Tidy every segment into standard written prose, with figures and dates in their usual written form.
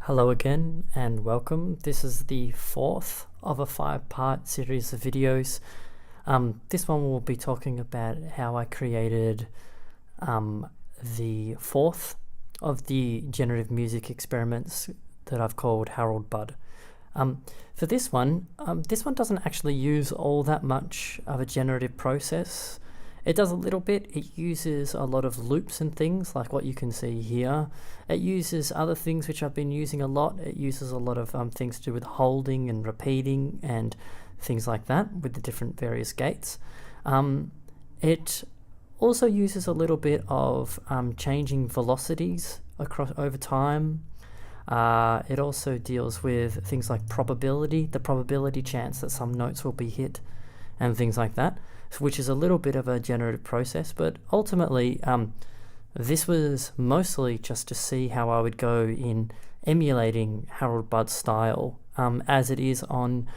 Hello again and welcome. This is the fourth of a 5-part series of videos. This one will be talking about how I created the fourth of the generative music experiments that I've called Harold Budd. For this one doesn't actually use all that much of a generative process. It does a little bit. It uses a lot of loops and things like what you can see here. It uses other things which I've been using a lot. It uses a lot of things to do with holding and repeating and things like that with the different various gates. It also uses a little bit of changing velocities over time. It also deals with things like probability, the probability chance that some notes will be hit and things like that, which is a little bit of a generative process, but ultimately this was mostly just to see how I would go in emulating Harold Budd's style as it is on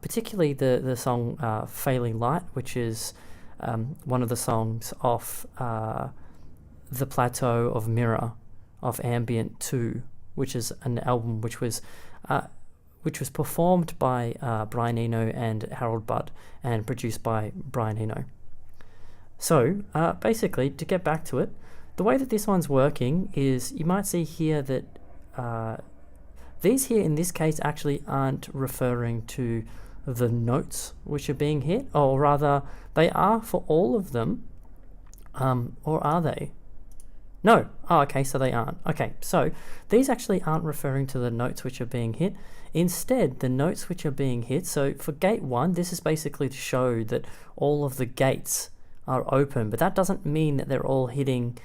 particularly the song Failing Light, which is one of the songs off the Plateau of Mirror of Ambient 2, which is an album which was performed by Brian Eno and Harold Budd and produced by Brian Eno. So basically, to get back to it, the way that this one's working is you might see here that these here in this case actually aren't referring to the notes which are being hit, or rather they are for all of them, or are they? No. Oh, okay, so they aren't. Okay, so these actually aren't referring to the notes which are being hit. Instead, the notes which are being hit, so for gate 1, this is basically to show that all of the gates are open, but that doesn't mean that they're all hitting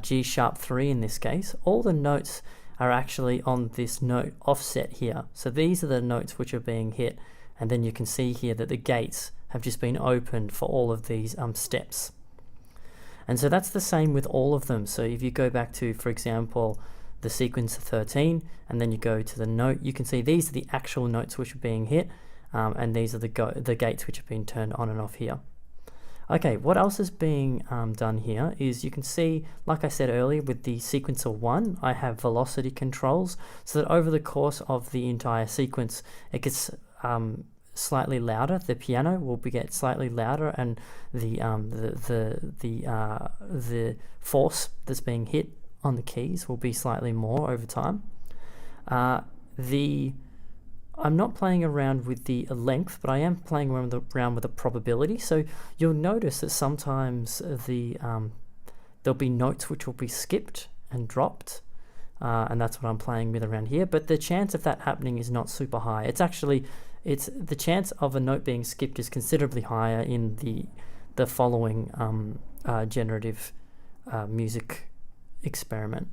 G sharp 3 in this case. All the notes are actually on this note offset here. So these are the notes which are being hit, and then you can see here that the gates have just been opened for all of these steps. And so that's the same with all of them. So if you go back to, for example, the sequence 13, and then you go to the note, you can see these are the actual notes which are being hit, and these are the gates which have been turned on and off here. Okay, what else is being done here is you can see, like I said earlier, with the sequencer 1, I have velocity controls, so that over the course of the entire sequence, it gets slightly louder. The piano will get slightly louder, and the force that's being hit on the keys will be slightly more over time. I'm not playing around with the length, but I am playing around with the probability. So you'll notice that sometimes there'll be notes which will be skipped and dropped, and that's what I'm playing with around here. But the chance of that happening is not super high. It's the chance of a note being skipped is considerably higher in the following generative music experiment.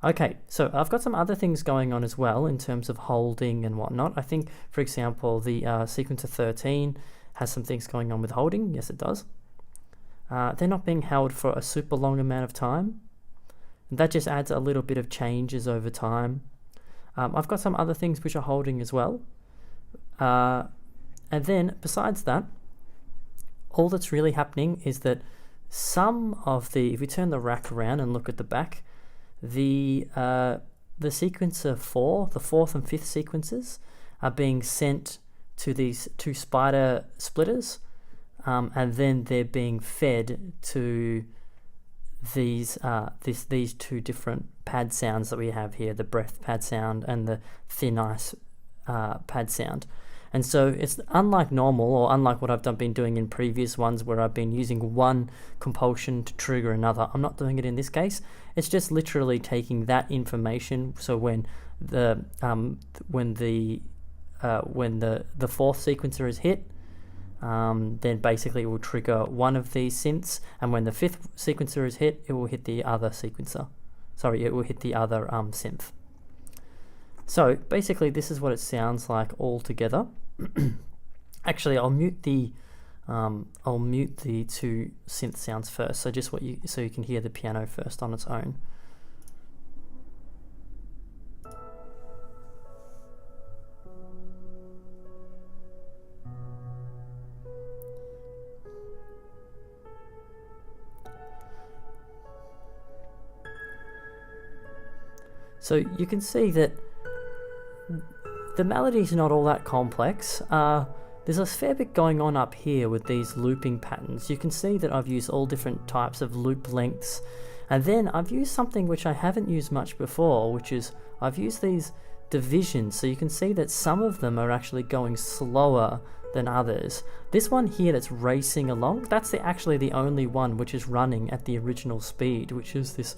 Okay, so I've got some other things going on as well in terms of holding and whatnot. I think, for example, the sequencer 13 has some things going on with holding. Yes, it does. They're not being held for a super long amount of time. That just adds a little bit of changes over time. I've got some other things which are holding as well. And then besides that, all that's really happening is that if we turn the rack around and look at the back, the sequencer 4, the 4th and 5th sequences are being sent to these 2 spider splitters, and then they're being fed to these 2 different pad sounds that we have here, the breath pad sound and the thin ice pad sound. And so it's unlike normal, or unlike what I've been doing in previous ones where I've been using one compulsion to trigger another. I'm not doing it in this case. It's just literally taking that information. So when the 4th sequencer is hit, then basically it will trigger one of these synths, and when the 5th sequencer is hit, it will hit the other sequencer. Sorry, it will hit the other synth. So basically, this is what it sounds like all together. Actually, I'll mute the 2 synth sounds first. So so you can hear the piano first on its own. So you can see that the melody's not all that complex. There's a fair bit going on up here with these looping patterns. You can see that I've used all different types of loop lengths, and then I've used something which I haven't used much before, which is I've used these divisions. So you can see that some of them are actually going slower than others. This one here that's racing along, that's actually the only one which is running at the original speed, which is this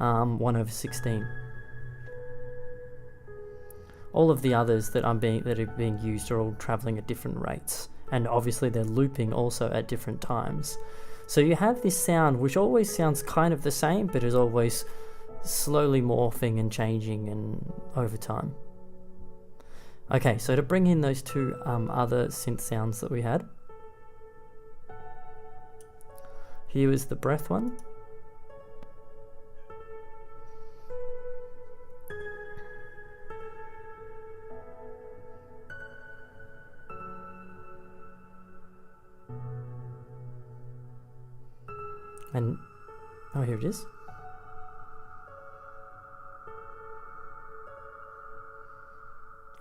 1/16. All of the others that are being used are all traveling at different rates, and obviously they're looping also at different times. So you have this sound which always sounds kind of the same, but is always slowly morphing and changing and over time. Okay, so to bring in those two other synth sounds that we had, here is the breath one. And, oh, here it is.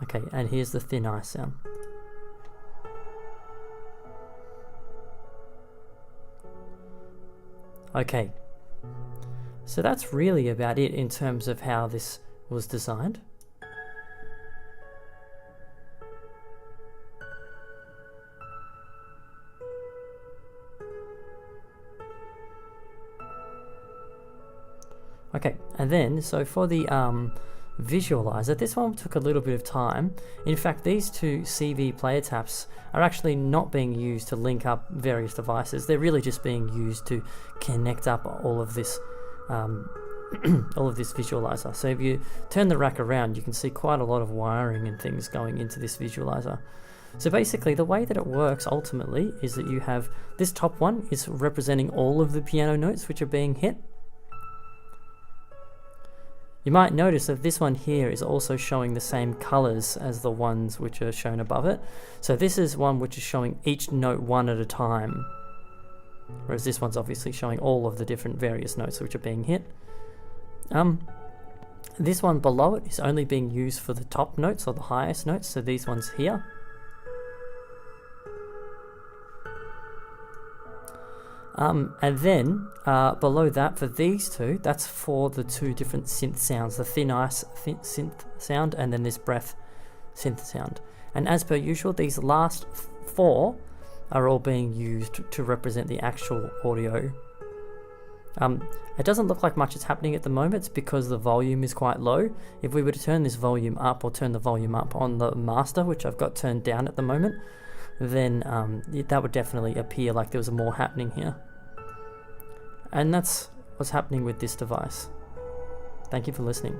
Okay, and here's the thin ice sound. Okay, so that's really about it in terms of how this was designed. Okay, and then, so for the visualizer, this one took a little bit of time. In fact, these two CV player taps are actually not being used to link up various devices. They're really just being used to connect up all of this all of this visualizer. So if you turn the rack around, you can see quite a lot of wiring and things going into this visualizer. So basically the way that it works ultimately is that you have this top one is representing all of the piano notes which are being hit. You might notice that this one here is also showing the same colors as the ones which are shown above it. So this is one which is showing each note one at a time, whereas this one's obviously showing all of the different various notes which are being hit. This one below it is only being used for the top notes or the highest notes, so these ones here. And then below that, for these two, that's for the two different synth sounds, the thin ice synth sound and then this breath synth sound. And as per usual, these last four are all being used to represent the actual audio. It doesn't look like much is happening at the moment. It's because the volume is quite low. If we were to turn this volume up or turn the volume up on the master, which I've got turned down at the moment, then that would definitely appear like there was more happening here. And that's what's happening with this device. Thank you for listening.